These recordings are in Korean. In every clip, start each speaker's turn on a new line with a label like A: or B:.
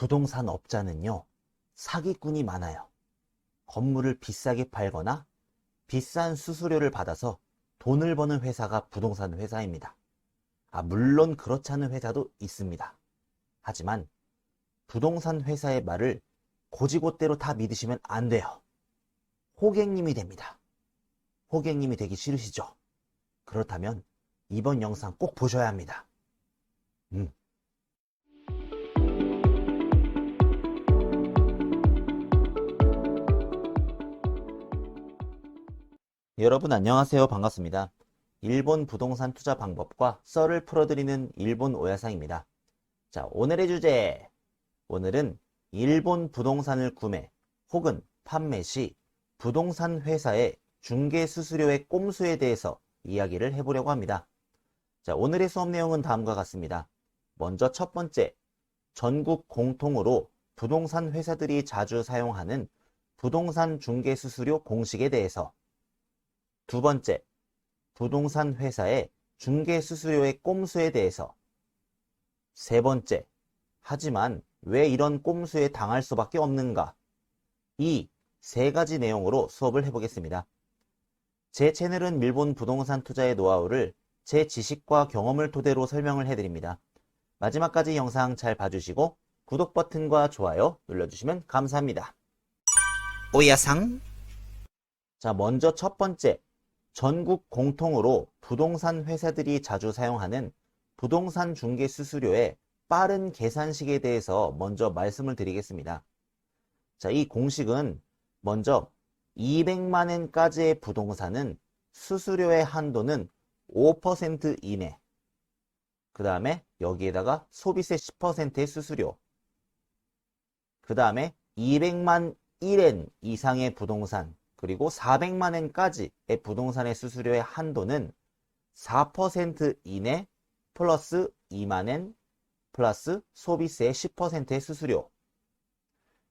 A: 부동산 업자는요, 사기꾼이 많아요. 건물을 비싸게 팔거나 비싼 수수료를 받아서 돈을 버는 회사가 부동산 회사입니다. 물론 그렇지 않은 회사도 있습니다. 하지만 부동산 회사의 말을 고지고대로 다 믿으시면 안 돼요. 호객님이 됩니다. 호객님이 되기 싫으시죠? 그렇다면 이번 영상 꼭 보셔야 합니다. 여러분 안녕하세요. 반갑습니다. 일본 부동산 투자 방법과 썰을 풀어드리는 일본 오야상입니다. 자, 오늘의 주제. 오늘은 일본 부동산을 구매 혹은 판매 시 부동산 회사의 중개 수수료의 꼼수에 대해서 이야기를 해보려고 합니다. 자, 오늘의 수업 내용은 다음과 같습니다. 먼저 첫 번째, 전국 공통으로 부동산 회사들이 자주 사용하는 부동산 중개 수수료 공식에 대해서. 두 번째, 부동산 회사의 중개 수수료의 꼼수에 대해서. 세 번째, 하지만 왜 이런 꼼수에 당할 수밖에 없는가? 이 세 가지 내용으로 수업을 해보겠습니다. 제 채널은 일본 부동산 투자의 노하우를 제 지식과 경험을 토대로 설명을 해드립니다. 마지막까지 영상 잘 봐주시고 구독 버튼과 좋아요 눌러주시면 감사합니다. 오야상. 자, 먼저 첫 번째, 전국 공통으로 부동산 회사들이 자주 사용하는 부동산 중개 수수료의 빠른 계산식에 대해서 먼저 말씀을 드리겠습니다. 자, 이 공식은 먼저 200만 엔까지의 부동산은 수수료의 한도는 5% 이내. 그 다음에 여기에다가 소비세 10%의 수수료. 그 다음에 200만 1엔 이상의 부동산, 그리고 400만 엔까지의 부동산의 수수료의 한도는 4% 이내 플러스 2만 엔 플러스 소비세의 10%의 수수료.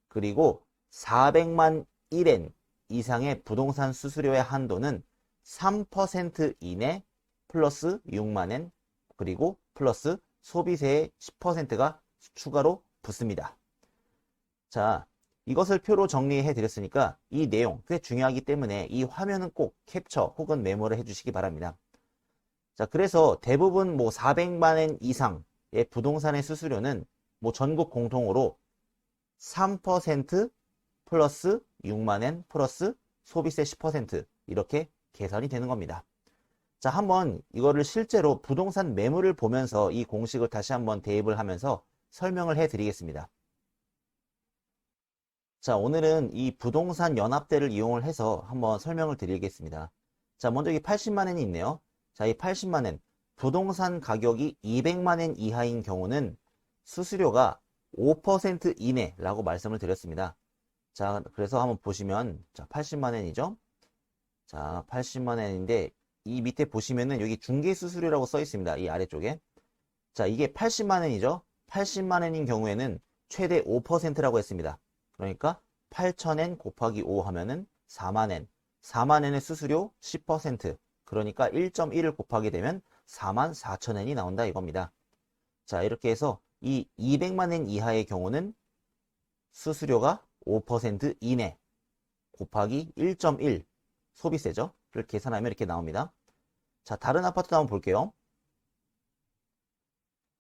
A: 그리고 400만 1엔 이상의 부동산 수수료의 한도는 3% 이내 플러스 6만 엔 그리고 플러스 소비세의 10%가 추가로 붙습니다. 자, 이것을 표로 정리해 드렸으니까 이 내용 꽤 중요하기 때문에 이 화면은 꼭 캡처 혹은 메모를 해 주시기 바랍니다. 자, 그래서 대부분 400만 엔 이상의 부동산의 수수료는 전국 공통으로 3% 플러스 6만 엔 플러스 소비세 10% 이렇게 계산이 되는 겁니다. 자, 한번 이거를 실제로 부동산 매물을 보면서 이 공식을 다시 한번 대입을 하면서 설명을 해 드리겠습니다. 자, 오늘은 이 부동산 연합대를 이용을 해서 한번 설명을 드리겠습니다. 자, 먼저 이 80만 엔이 있네요. 자, 이 80만 엔, 부동산 가격이 200만 엔 이하인 경우는 수수료가 5% 이내라고 말씀을 드렸습니다. 자, 그래서 한번 보시면, 자, 80만 엔이죠? 자, 80만 엔인데, 이 밑에 보시면은 여기 중개수수료라고 써 있습니다. 이 아래쪽에. 자, 이게 80만 엔이죠? 80만 엔인 경우에는 최대 5%라고 했습니다. 그러니까 8,000엔 곱하기 5 하면은 4만 엔. 4만 엔의 수수료 10%. 그러니까 1.1을 곱하게 되면 4만 4천 엔이 나온다 이겁니다. 자, 이렇게 해서 이 200만 엔 이하의 경우는 수수료가 5% 이내 곱하기 1.1 소비세죠. 를 계산하면 이렇게 나옵니다. 자, 다른 아파트도 한번 볼게요.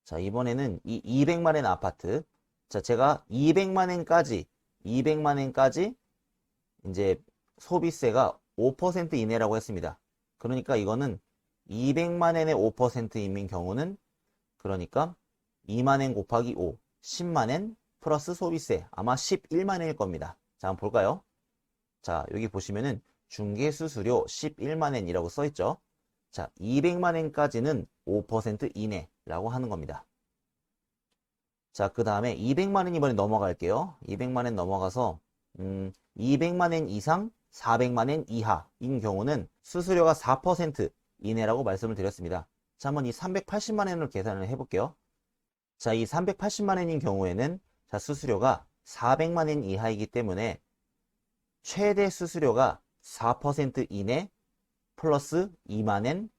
A: 자, 이번에는 이 200만 엔 아파트. 자, 제가 200만 엔까지 이제 소비세가 5% 이내라고 했습니다. 그러니까 이거는 200만 엔의 5%인 경우는 그러니까 2만 엔 곱하기 5, 10만 엔 플러스 소비세 아마 11만 엔일 겁니다. 자, 한번 볼까요? 자, 여기 보시면은 중개수수료 11만 엔이라고 써 있죠. 자, 200만 엔까지는 5% 이내라고 하는 겁니다. 자, 그 다음에 200만 엔 이번에 넘어갈게요. 200만 엔 넘어가서 200만 엔 이상 400만 엔 이하인 경우는 수수료가 4% 이내라고 말씀을 드렸습니다. 자, 한번 이 380만 엔을 계산을 해볼게요. 자, 이 380만 엔인 경우에는 자, 수수료가 400만 엔 이하이기 때문에 최대 수수료가 4% 이내 플러스 2만 엔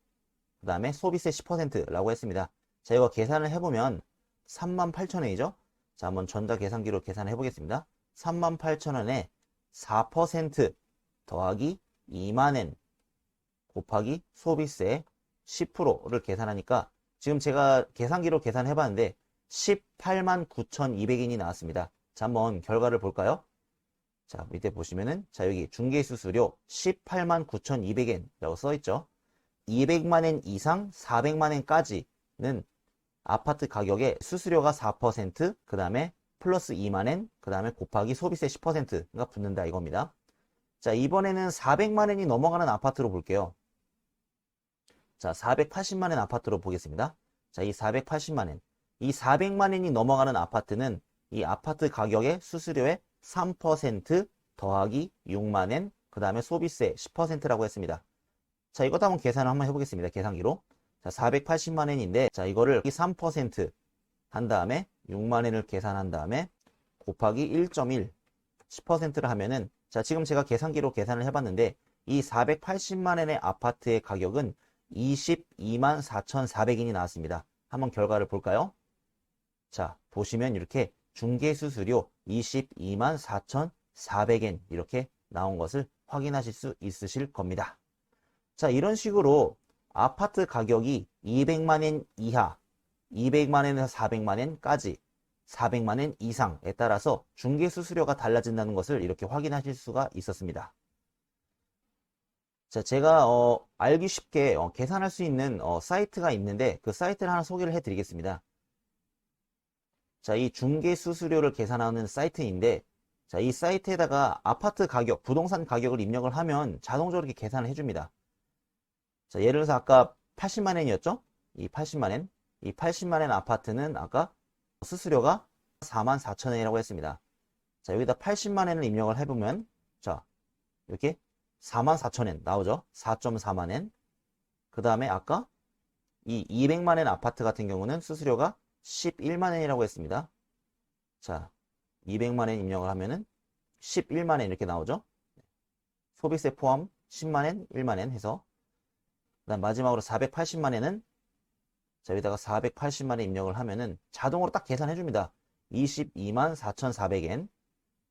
A: 그 다음에 소비세 10%라고 했습니다. 자, 이거 계산을 해보면 38,000엔이죠? 자, 한번 전자계산기로 계산해 보겠습니다. 38,000원에 4% 더하기 2만엔 곱하기 소비세 10%를 계산하니까 지금 제가 계산기로 계산해 봤는데 189,200엔이 나왔습니다. 자, 한번 결과를 볼까요? 자, 밑에 보시면은 자, 여기 중개수수료 189,200엔이라고 써 있죠. 200만엔 이상 400만엔까지는 아파트 가격에 수수료가 4%, 그 다음에 플러스 2만엔, 그 다음에 곱하기 소비세 10%가 붙는다 이겁니다. 자, 이번에는 400만엔이 넘어가는 아파트로 볼게요. 자, 480만엔 아파트로 보겠습니다. 자, 이 480만엔. 이 400만엔이 넘어가는 아파트는 이 아파트 가격의 수수료의 3% 더하기 6만엔, 그 다음에 소비세 10%라고 했습니다. 자, 이것도 한번 계산을 한번 해보겠습니다. 계산기로. 자, 480만엔인데, 자, 이거를 3% 한 다음에 6만엔을 계산한 다음에 곱하기 1.1, 10%를 하면은, 자, 지금 제가 계산기로 계산을 해봤는데, 이 480만엔의 아파트의 가격은 22만 4,400엔이 나왔습니다. 한번 결과를 볼까요? 자, 보시면 이렇게 중개수수료 22만 4,400엔 이렇게 나온 것을 확인하실 수 있으실 겁니다. 자, 이런 식으로 아파트 가격이 200만엔 이하, 200만엔에서 400만엔까지, 400만엔 이상에 따라서 중개수수료가 달라진다는 것을 이렇게 확인하실 수가 있었습니다. 자, 제가 알기 쉽게 계산할 수 있는 사이트가 있는데 그 사이트를 하나 소개를 해드리겠습니다. 자, 이 중개수수료를 계산하는 사이트인데, 자, 이 사이트에다가 아파트 가격, 부동산 가격을 입력을 하면 자동적으로 이렇게 계산을 해줍니다. 자, 예를 들어서 아까 80만엔이었죠? 이 80만엔. 이 80만엔 아파트는 아까 수수료가 44,000원이라고 했습니다. 자, 여기다 80만엔을 입력을 해보면, 자, 이렇게 44,000엔 나오죠? 4.4만엔. 그 다음에 아까 이 200만엔 아파트 같은 경우는 수수료가 11만엔이라고 했습니다. 자, 200만엔 입력을 하면은 11만엔 이렇게 나오죠? 소비세 포함 10만엔, 1만엔 해서. 그 다음 마지막으로 480만엔은 자, 여기다가 480만엔 입력을 하면은 자동으로 딱 계산해 줍니다. 22만 4,400엔.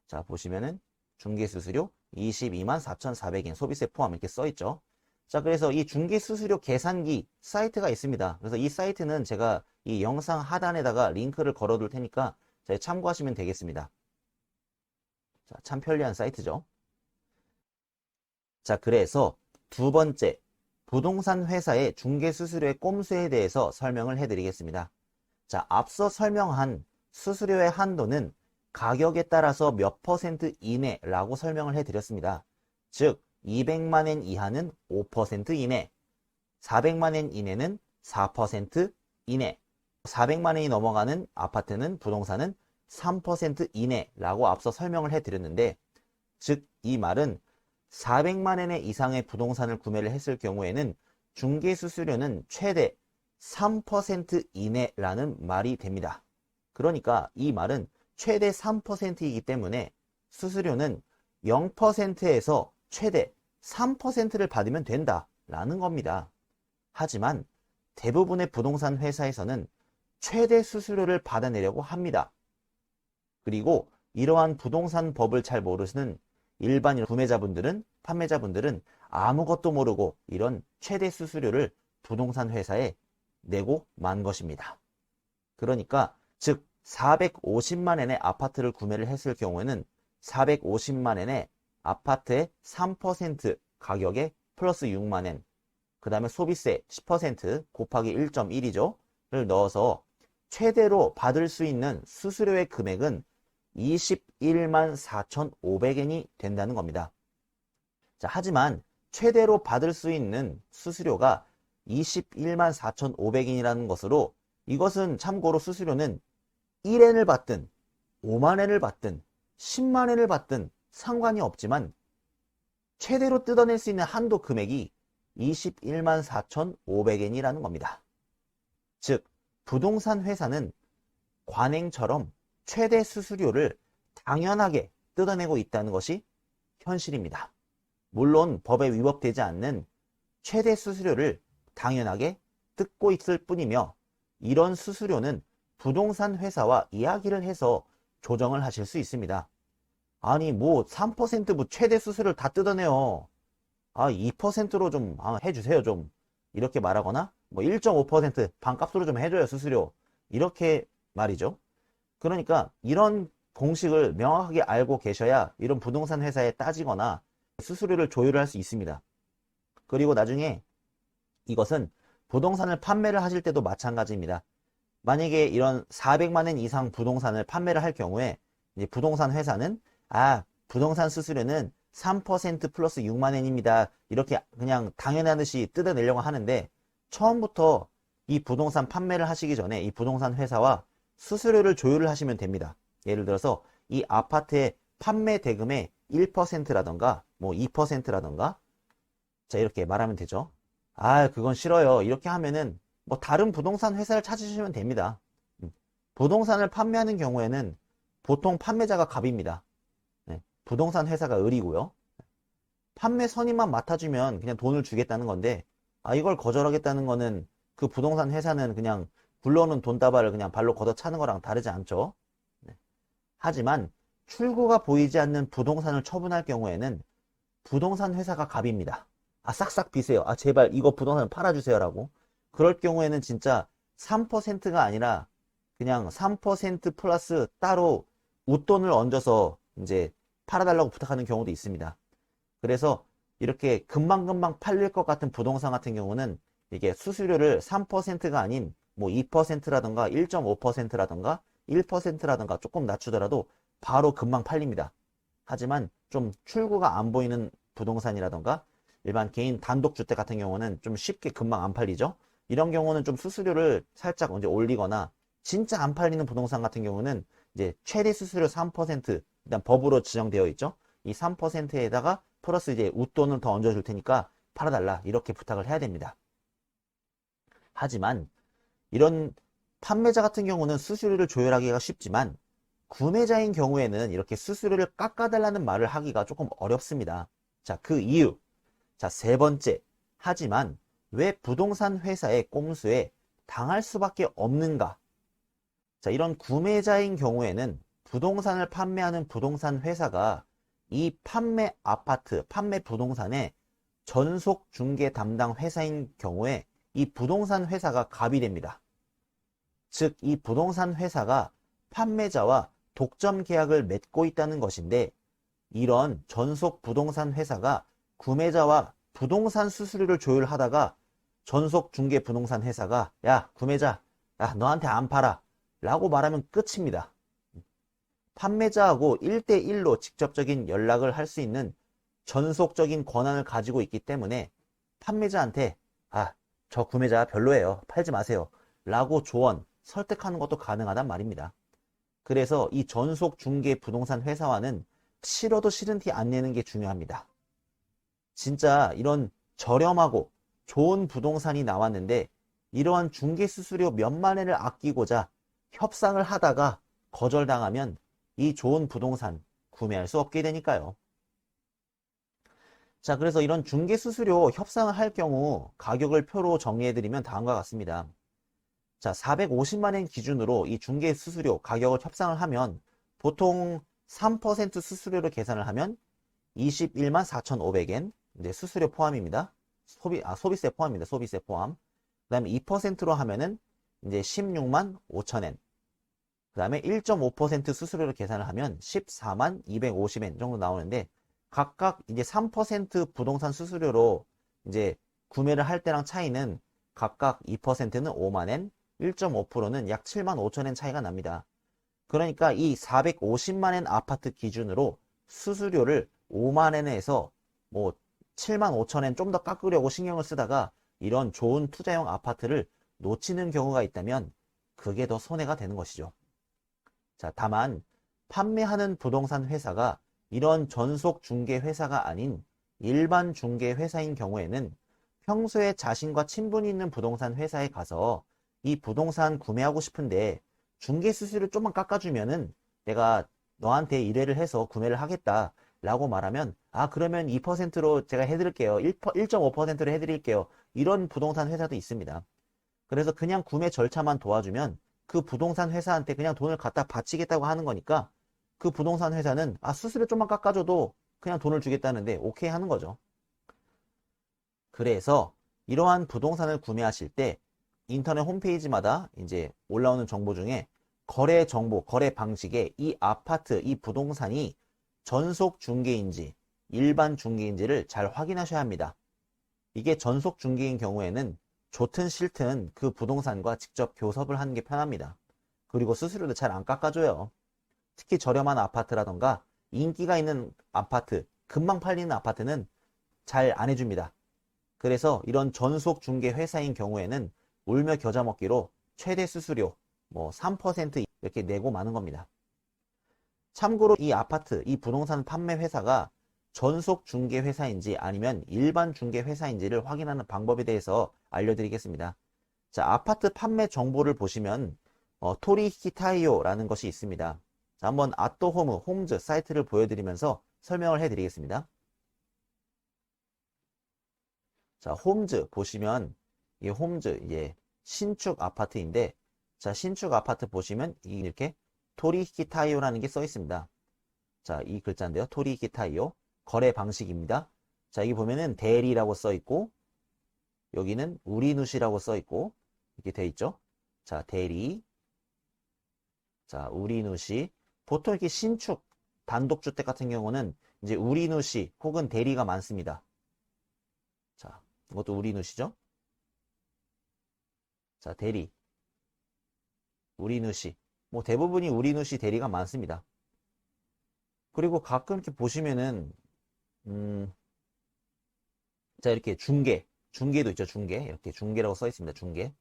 A: 자, 보시면은 중개수수료 22만 4,400엔 소비세 포함 이렇게 써 있죠. 자, 그래서 이 중개수수료 계산기 사이트가 있습니다. 그래서 이 사이트는 제가 이 영상 하단에다가 링크를 걸어 둘 테니까 참고하시면 되겠습니다. 자, 참 편리한 사이트죠. 자, 그래서 두 번째, 부동산 회사의 중개수수료의 꼼수에 대해서 설명을 해드리겠습니다. 자, 앞서 설명한 수수료의 한도는 가격에 따라서 몇 퍼센트 이내라고 설명을 해드렸습니다. 즉, 200만엔 이하는 5% 이내, 400만엔 이내는 4% 이내, 400만엔이 넘어가는 아파트는 부동산은 3% 이내라고 앞서 설명을 해드렸는데, 즉, 이 말은 400만엔 이상의 부동산을 구매를 했을 경우에는 중개수수료는 최대 3% 이내라는 말이 됩니다. 그러니까 이 말은 최대 3%이기 때문에 수수료는 0%에서 최대 3%를 받으면 된다라는 겁니다. 하지만 대부분의 부동산 회사에서는 최대 수수료를 받아내려고 합니다. 그리고 이러한 부동산 법을 잘 모르시는 일반 구매자분들은, 판매자분들은 아무것도 모르고 이런 최대 수수료를 부동산 회사에 내고 만 것입니다. 그러니까 즉 450만엔의 아파트를 구매를 했을 경우에는 450만엔의 아파트의 3% 가격에 플러스 6만엔, 그 다음에 소비세 10% 곱하기 1.1이죠. 를 넣어서 최대로 받을 수 있는 수수료의 금액은 21만 4,500엔이 된다는 겁니다. 자, 하지만 최대로 받을 수 있는 수수료가 21만 4,500엔이라는 것으로 이것은 참고로 수수료는 1엔을 받든 5만엔을 받든 10만엔을 받든 상관이 없지만 최대로 뜯어낼 수 있는 한도 금액이 21만 4,500엔이라는 겁니다. 즉, 부동산 회사는 관행처럼 최대 수수료를 당연하게 뜯어내고 있다는 것이 현실입니다. 물론 법에 위법되지 않는 최대 수수료를 당연하게 뜯고 있을 뿐이며 이런 수수료는 부동산 회사와 이야기를 해서 조정을 하실 수 있습니다. 아니 뭐 3% 최대 수수료를 다 뜯어내요. 2%로 좀 해주세요 좀. 이렇게 말하거나 뭐 1.5% 반값으로 좀 해줘요 수수료. 이렇게 말이죠. 그러니까 이런 공식을 명확하게 알고 계셔야 이런 부동산 회사에 따지거나 수수료를 조율을 할 수 있습니다. 그리고 나중에 이것은 부동산을 판매를 하실 때도 마찬가지입니다. 만약에 이런 400만 원 이상 부동산을 판매를 할 경우에 이제 부동산 회사는 부동산 수수료는 3% 플러스 6만 원입니다. 이렇게 그냥 당연하듯이 뜯어내려고 하는데 처음부터 이 부동산 판매를 하시기 전에 이 부동산 회사와 수수료를 조율을 하시면 됩니다. 예를 들어서 이 아파트의 판매 대금의 1%라던가 뭐 2%라던가 자 이렇게 말하면 되죠. 그건 싫어요. 이렇게 하면은 뭐 다른 부동산 회사를 찾으시면 됩니다. 부동산을 판매하는 경우에는 보통 판매자가 갑입니다. 부동산 회사가 을이고요. 판매 선임만 맡아주면 그냥 돈을 주겠다는 건데 이걸 거절하겠다는 거는 그 부동산 회사는 그냥 굴러오는 돈다발을 그냥 발로 걷어차는 거랑 다르지 않죠. 하지만 출구가 보이지 않는 부동산을 처분할 경우에는 부동산 회사가 갑입니다. 싹싹 비세요. 제발 이거 부동산 팔아주세요 라고. 그럴 경우에는 진짜 3%가 아니라 그냥 3% 플러스 따로 웃돈을 얹어서 이제 팔아달라고 부탁하는 경우도 있습니다. 그래서 이렇게 금방금방 팔릴 것 같은 부동산 같은 경우는 이게 수수료를 3%가 아닌 뭐 2%라던가 1.5%라던가 1%라던가 조금 낮추더라도 바로 금방 팔립니다. 하지만 좀 출구가 안 보이는 부동산이라던가 일반 개인 단독주택 같은 경우는 좀 쉽게 금방 안 팔리죠. 이런 경우는 좀 수수료를 살짝 이제 올리거나 진짜 안 팔리는 부동산 같은 경우는 이제 최대 수수료 3% 일단 법으로 지정되어 있죠. 이 3%에다가 플러스 이제 웃돈을 더 얹어줄 테니까 팔아달라 이렇게 부탁을 해야 됩니다. 하지만 이런 판매자 같은 경우는 수수료를 조율하기가 쉽지만 구매자인 경우에는 이렇게 수수료를 깎아달라는 말을 하기가 조금 어렵습니다. 자, 그 이유. 자, 세 번째. 하지만 왜 부동산 회사의 꼼수에 당할 수밖에 없는가? 자, 이런 구매자인 경우에는 부동산을 판매하는 부동산 회사가 이 판매 아파트, 판매 부동산의 전속 중개 담당 회사인 경우에 이 부동산 회사가 갑이 됩니다. 즉, 이 부동산 회사가 판매자와 독점 계약을 맺고 있다는 것인데 이런 전속 부동산 회사가 구매자와 부동산 수수료를 조율하다가 전속 중개 부동산 회사가 구매자 너한테 안 팔아 라고 말하면 끝입니다. 판매자하고 1대1로 직접적인 연락을 할 수 있는 전속적인 권한을 가지고 있기 때문에 판매자한테 저 구매자 별로예요. 팔지 마세요. 라고 조언, 설득하는 것도 가능하단 말입니다. 그래서 이 전속 중개 부동산 회사와는 싫어도 싫은 티 안 내는 게 중요합니다. 진짜 이런 저렴하고 좋은 부동산이 나왔는데 이러한 중개 수수료 몇만 원을 아끼고자 협상을 하다가 거절당하면 이 좋은 부동산 구매할 수 없게 되니까요. 자, 그래서 이런 중개 수수료 협상을 할 경우 가격을 표로 정리해드리면 다음과 같습니다. 자, 450만 원 기준으로 이 중개 수수료 가격을 협상을 하면 보통 3% 수수료를 계산을 하면 21만 4,500엔 이제 수수료 포함입니다. 소비세 포함입니다. 소비세 포함. 그 다음에 2%로 하면은 이제 16만 5천엔. 그 다음에 1.5% 수수료를 계산을 하면 14만 250엔 정도 나오는데 각각 이제 3% 부동산 수수료로 이제 구매를 할 때랑 차이는 각각 2%는 5만엔, 1.5%는 약 7만 5천엔 차이가 납니다. 그러니까 이 450만엔 아파트 기준으로 수수료를 5만엔에서 뭐 7만 5천엔 좀 더 깎으려고 신경을 쓰다가 이런 좋은 투자용 아파트를 놓치는 경우가 있다면 그게 더 손해가 되는 것이죠. 자, 다만 판매하는 부동산 회사가 이런 전속 중개 회사가 아닌 일반 중개 회사인 경우에는 평소에 자신과 친분이 있는 부동산 회사에 가서 이 부동산 구매하고 싶은데 중개 수수료 좀만 깎아주면은 내가 너한테 의뢰를 해서 구매를 하겠다 라고 말하면 그러면 2%로 제가 해드릴게요. 1.5%로 해드릴게요. 이런 부동산 회사도 있습니다. 그래서 그냥 구매 절차만 도와주면 그 부동산 회사한테 그냥 돈을 갖다 바치겠다고 하는 거니까 그 부동산 회사는 수수료 좀만 깎아줘도 그냥 돈을 주겠다는데 오케이 하는 거죠. 그래서 이러한 부동산을 구매하실 때 인터넷 홈페이지마다 이제 올라오는 정보 중에 거래 정보, 거래 방식에 이 아파트, 이 부동산이 전속 중개인지 일반 중개인지를 잘 확인하셔야 합니다. 이게 전속 중개인 경우에는 좋든 싫든 그 부동산과 직접 교섭을 하는 게 편합니다. 그리고 수수료도 잘 안 깎아줘요. 특히 저렴한 아파트라던가 인기가 있는 아파트, 금방 팔리는 아파트는 잘 안 해줍니다. 그래서 이런 전속 중개 회사인 경우에는 울며 겨자 먹기로 최대 수수료 3% 이렇게 내고 마는 겁니다. 참고로 이 아파트, 이 부동산 판매 회사가 전속 중개 회사인지 아니면 일반 중개 회사인지를 확인하는 방법에 대해서 알려드리겠습니다. 자, 아파트 판매 정보를 보시면 토리히키타이오라는 것이 있습니다. 자, 한번 아또홈, 홈즈 사이트를 보여드리면서 설명을 해드리겠습니다. 자, 홈즈 보시면 이 홈즈 신축 아파트인데, 자, 신축 아파트 보시면 이렇게 토리히키타이오라는 게 써 있습니다. 자, 이 글자인데요. 토리히키타이오 거래 방식입니다. 자, 여기 보면은 대리라고 써 있고 여기는 우리누시라고 써 있고 이렇게 돼 있죠. 자, 대리, 자, 우리누시. 보통 이렇게 신축 단독주택 같은 경우는 이제 우리누시 혹은 대리가 많습니다. 자, 이것도 우리누시죠. 자, 대리, 우리누시. 대부분이 우리누시 대리가 많습니다. 그리고 가끔 이렇게 보시면은 자, 이렇게 중개도 있죠. 중개. 이렇게 중개라고 써 있습니다. 중개.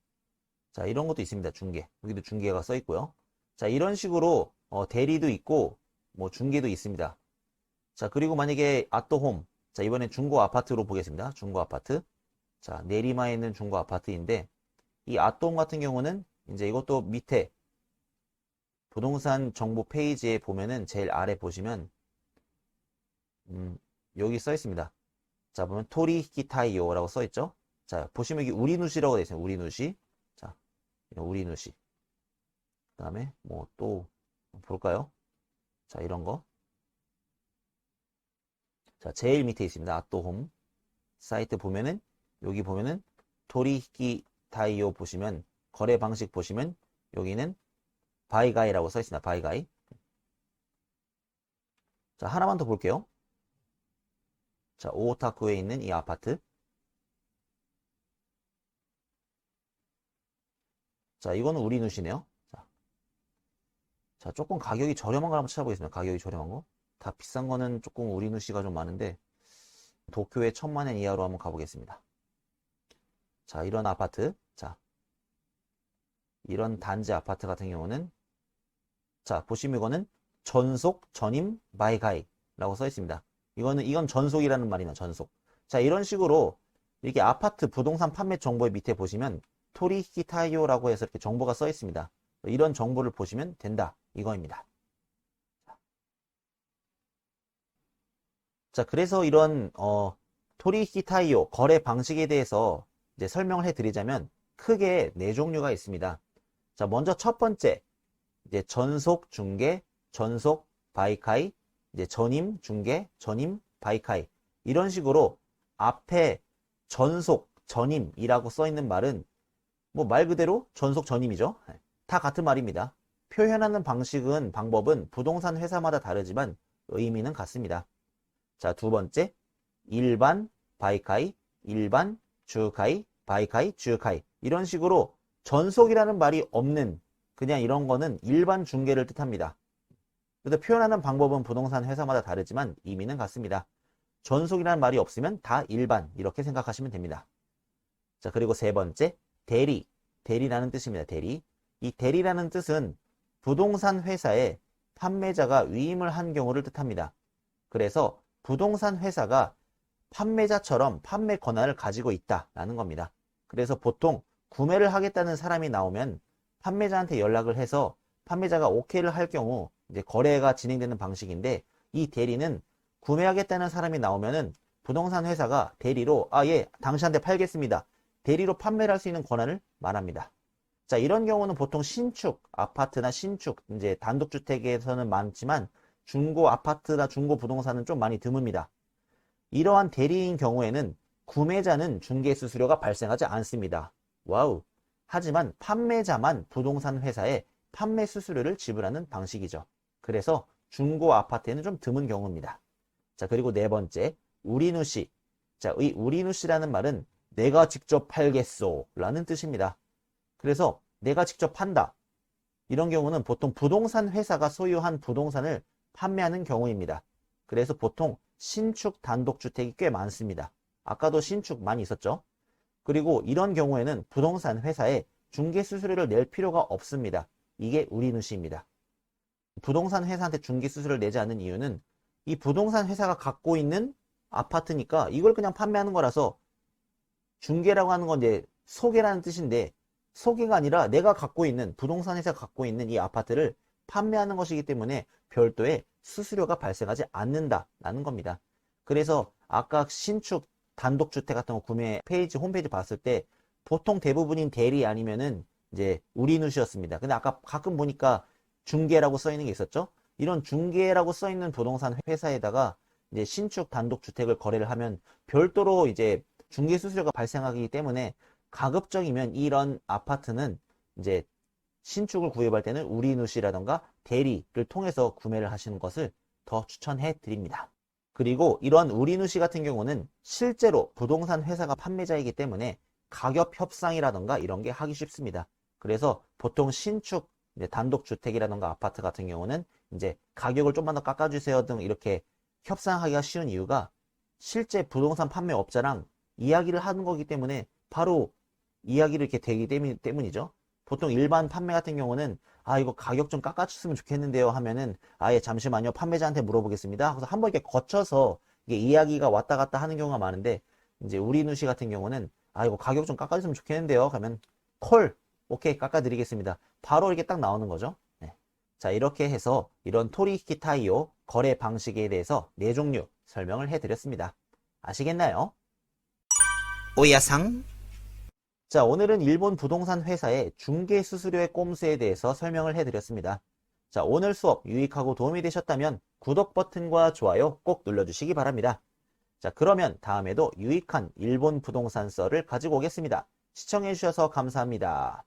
A: 자, 이런 것도 있습니다. 중개. 여기도 중개가 써 있고요. 자, 이런 식으로 대리도 있고 중개도 있습니다. 자, 그리고 만약에 아또홈. 자, 이번엔 중고 아파트로 보겠습니다. 중고 아파트. 자, 내리마에 있는 중고 아파트인데 이 아또홈 같은 경우는 이제 이것도 밑에 부동산 정보 페이지에 보면은 제일 아래 보시면 여기 써 있습니다. 자, 보면 토리히키타이오라고 써 있죠. 자, 보시면 여기 우리누시라고 되어 있어요. 우리누시. 자, 우리누시. 그 다음에 또 볼까요? 자, 이런 거. 자, 제일 밑에 있습니다. 아또홈 사이트 보면은 여기 보면은 토리히키타이오 보시면 거래 방식 보시면 여기는 바이가이라고 써 있습니다. 바이가이. 자, 하나만 더 볼게요. 자, 오타쿠에 있는 이 아파트. 자, 이거는 우리누시네요. 자, 조금 가격이 저렴한 걸 한번 찾아보겠습니다. 가격이 저렴한 거. 다 비싼 거는 조금 우리누시가 좀 많은데 도쿄의 1000만엔 이하로 한번 가보겠습니다. 자, 이런 아파트. 자, 이런 단지 아파트 같은 경우는 자, 보시면 이거는 전속, 전임, 바이가이라고 써 있습니다. 이건 전속이라는 말이나 전속. 자, 이런 식으로 이렇게 아파트 부동산 판매 정보의 밑에 보시면 토리히키타이오라고 해서 이렇게 정보가 써 있습니다. 이런 정보를 보시면 된다. 이거입니다. 자, 그래서 이런 토리히키타이오 거래 방식에 대해서 이제 설명을 해드리자면 크게 네 종류가 있습니다. 자, 먼저 첫 번째 이제 전속 중개, 전속 바이카이, 이제 전임 중개, 전임 바이카이 이런 식으로 앞에 전속, 전임이라고 써 있는 말은 말 그대로 전속 전임이죠. 다 같은 말입니다. 표현하는 방법은 부동산 회사마다 다르지만 의미는 같습니다. 자, 두 번째 일반 바이카이, 일반 주카이, 바이카이, 주카이 이런 식으로 전속이라는 말이 없는 그냥 이런 거는 일반 중개를 뜻합니다. 그래서 표현하는 방법은 부동산 회사마다 다르지만 의미는 같습니다. 전속이라는 말이 없으면 다 일반 이렇게 생각하시면 됩니다. 자, 그리고 세 번째 대리라는 뜻입니다. 대리. 이 대리라는 뜻은 부동산 회사에 판매자가 위임을 한 경우를 뜻합니다. 그래서 부동산 회사가 판매자처럼 판매 권한을 가지고 있다라는 겁니다. 그래서 보통 구매를 하겠다는 사람이 나오면 판매자한테 연락을 해서 판매자가 오케이를 할 경우 이제 거래가 진행되는 방식인데 이 대리는 구매하겠다는 사람이 나오면은 부동산 회사가 대리로 예, 당신한테 팔겠습니다. 대리로 판매를 할 수 있는 권한을 말합니다. 자, 이런 경우는 보통 신축 아파트나 신축 이제 단독주택에서는 많지만 중고 아파트나 중고 부동산은 좀 많이 드뭅니다. 이러한 대리인 경우에는 구매자는 중개 수수료가 발생하지 않습니다. 와우. 하지만 판매자만 부동산 회사에 판매 수수료를 지불하는 방식이죠. 그래서 중고 아파트에는 좀 드문 경우입니다. 자, 그리고 네 번째, 우리누시. 자, 이 우리누시라는 말은 내가 직접 팔겠소 라는 뜻입니다. 그래서 내가 직접 판다. 이런 경우는 보통 부동산 회사가 소유한 부동산을 판매하는 경우입니다. 그래서 보통 신축 단독주택이 꽤 많습니다. 아까도 신축 많이 있었죠? 그리고 이런 경우에는 부동산 회사에 중개 수수료를 낼 필요가 없습니다. 이게 우리누시입니다. 부동산 회사한테 중개 수수료를 내지 않는 이유는 이 부동산 회사가 갖고 있는 아파트니까 이걸 그냥 판매하는 거라서 중개라고 하는 건 이제 소개라는 뜻인데 소개가 아니라 내가 갖고 있는 부동산 회사가 갖고 있는 이 아파트를 판매하는 것이기 때문에 별도의 수수료가 발생하지 않는다라는 겁니다. 그래서 아까 신축 단독주택 같은 거 구매 페이지 홈페이지 봤을 때 보통 대부분인 대리 아니면은 이제 우리누시였습니다. 근데 아까 가끔 보니까 중개라고 써 있는 게 있었죠. 이런 중개라고 써 있는 부동산 회사에다가 이제 신축 단독주택을 거래를 하면 별도로 이제 중개 수수료가 발생하기 때문에 가급적이면 이런 아파트는 이제 신축을 구입할 때는 우리누시라던가 대리를 통해서 구매를 하시는 것을 더 추천해 드립니다. 그리고 이런 우리누시 같은 경우는 실제로 부동산 회사가 판매자이기 때문에 가격 협상이라던가 이런 게 하기 쉽습니다. 그래서 보통 신축 단독주택이라던가 아파트 같은 경우는 이제 가격을 좀만 더 깎아주세요 등 이렇게 협상하기가 쉬운 이유가 실제 부동산 판매업자랑 이야기를 하는 거기 때문에 바로 이야기를 이렇게 되기 때문이죠. 보통 일반 판매 같은 경우는 이거 가격 좀 깎아줬으면 좋겠는데요 하면은 예, 잠시만요, 판매자한테 물어보겠습니다. 그래서 한번 이렇게 거쳐서 이게 이야기가 왔다 갔다 하는 경우가 많은데 이제 우리누시 같은 경우는 이거 가격 좀 깎아줬으면 좋겠는데요 하면 콜, 오케이, 깎아드리겠습니다. 바로 이렇게 딱 나오는 거죠. 네. 자, 이렇게 해서 이런 토리키 타이오 거래 방식에 대해서 4종류 설명을 해드렸습니다. 아시겠나요?
B: 오야상
A: 자, 오늘은 일본 부동산 회사의 중개 수수료의 꼼수에 대해서 설명을 해드렸습니다. 자, 오늘 수업 유익하고 도움이 되셨다면 구독 버튼과 좋아요 꼭 눌러주시기 바랍니다. 자, 그러면 다음에도 유익한 일본 부동산 썰을 가지고 오겠습니다. 시청해주셔서 감사합니다.